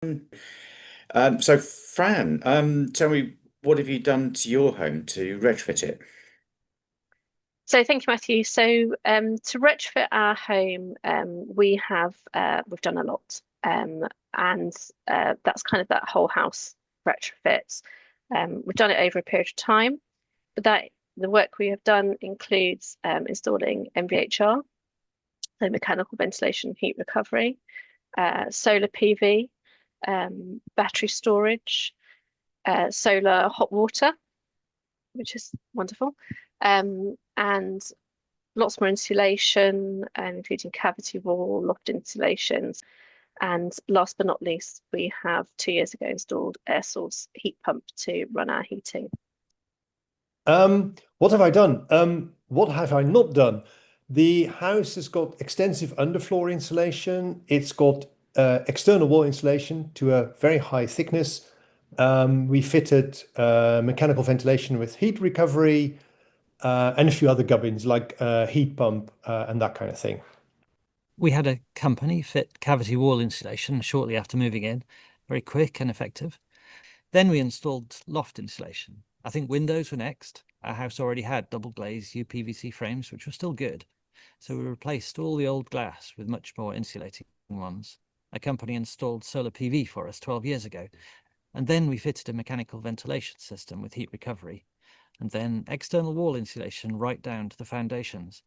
So Fran, tell me, what have you done to your home to retrofit it? So thank you, Matthew. So to retrofit our home, we've done a lot, and that's kind of that whole house retrofit. We've done it over a period of time, but that the work we have done includes installing MVHR, so mechanical ventilation heat recovery, solar PV, battery storage, solar hot water, which is wonderful, and lots more insulation, including cavity wall, loft insulations. And last but not least, we have 2 years ago installed air source heat pump to run our heating. What have I done? What have I not done? The house has got extensive underfloor insulation. It's got external wall insulation to a very high thickness. We fitted mechanical ventilation with heat recovery and a few other gubbins like heat pump and that kind of thing. We had a company fit cavity wall insulation shortly after moving in, very quick and effective. Then we installed loft insulation. I think windows were next. Our house already had double glazed UPVC frames, which were still good. So we replaced all the old glass with much more insulating ones. A company installed solar PV for us 12 years ago. And then we fitted a mechanical ventilation system with heat recovery. And then external wall insulation right down to the foundations.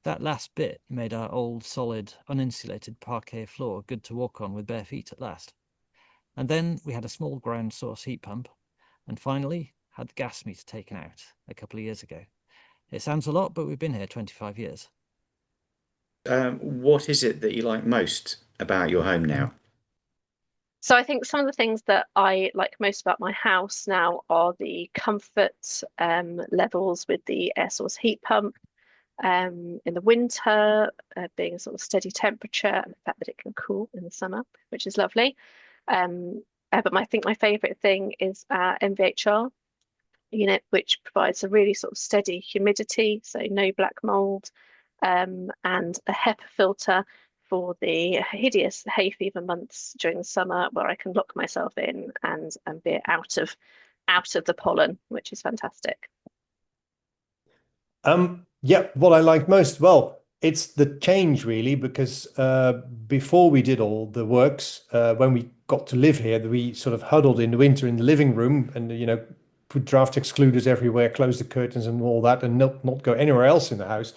That last bit made our old, solid, uninsulated parquet floor good to walk on with bare feet at last. And then we had a small ground source heat pump, and finally had the gas meter taken out a couple of years ago. It sounds a lot, but we've been here 25 years. What is it that you like most about your home now? So I think some of the things that I like most about my house now are the comfort levels with the air source heat pump. In the winter, being a sort of steady temperature, and the fact that it can cool in the summer, which is lovely. But I think my favourite thing is our MVHR unit, which provides a really sort of steady humidity, so no black mold, and a HEPA filter for the hideous hay fever months during the summer, where I can lock myself in and be out of the pollen, which is fantastic. Yeah, what I like most, well, it's the change really, because before we did all the works, when we got to live here, we sort of huddled in the winter in the living room and, put draft excluders everywhere, close the curtains and all that, and not go anywhere else in the house.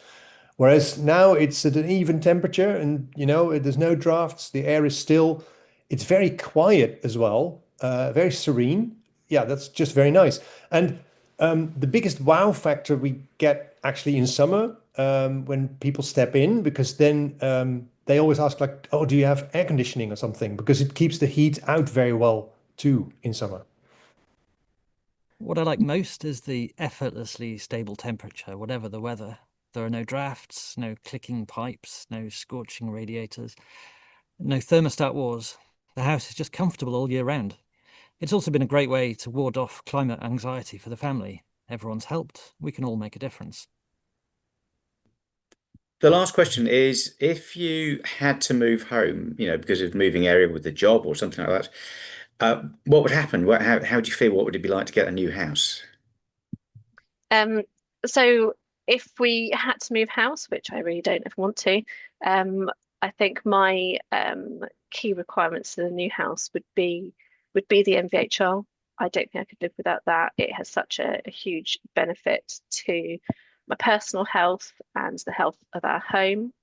Whereas now it's at an even temperature and, there's no drafts, the air is still, it's very quiet as well, very serene. Yeah, that's just very nice. And the biggest wow factor we get actually in summer when people step in, because then they always ask like, oh, do you have air conditioning or something? Because it keeps the heat out very well too in summer. What I like most is the effortlessly stable temperature, whatever the weather. There are no drafts, no clicking pipes, no scorching radiators, no thermostat wars. The house is just comfortable all year round. It's also been a great way to ward off climate anxiety for the family. Everyone's helped. We can all make a difference. The last question is, if you had to move home, because of moving area with the job or something like that, what would happen? How do you feel? What would it be like to get a new house? Um, so if we had to move house, which I really don't ever want to, um, I think my key requirements to the new house would be the MVHR. I don't think I could live without that. It has such a huge benefit to my personal health and the health of our home.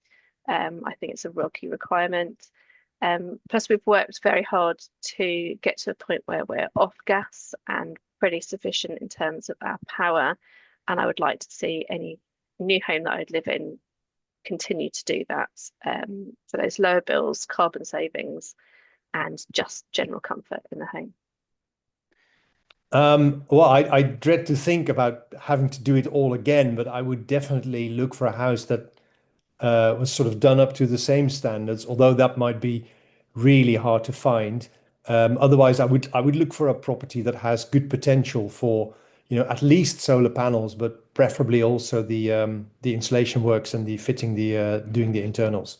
I think it's a real key requirement. Plus, we've worked very hard to get to a point where we're off gas and pretty sufficient in terms of our power. And I would like to see any new home that I'd live in continue to do that. For those lower bills, carbon savings, and just general comfort in the home. Well, I dread to think about having to do it all again, but I would definitely look for a house that was sort of done up to the same standards, although that might be really hard to find. Otherwise, I would look for a property that has good potential for, at least solar panels, but preferably also the insulation works and the fitting the doing the internals.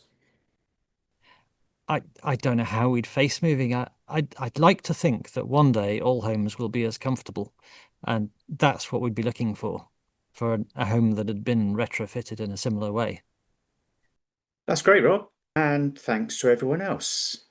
I don't know how we'd face moving. I'd like to think that one day all homes will be as comfortable, and that's what we'd be looking for a home that had been retrofitted in a similar way. That's great, Rob. And thanks to everyone else.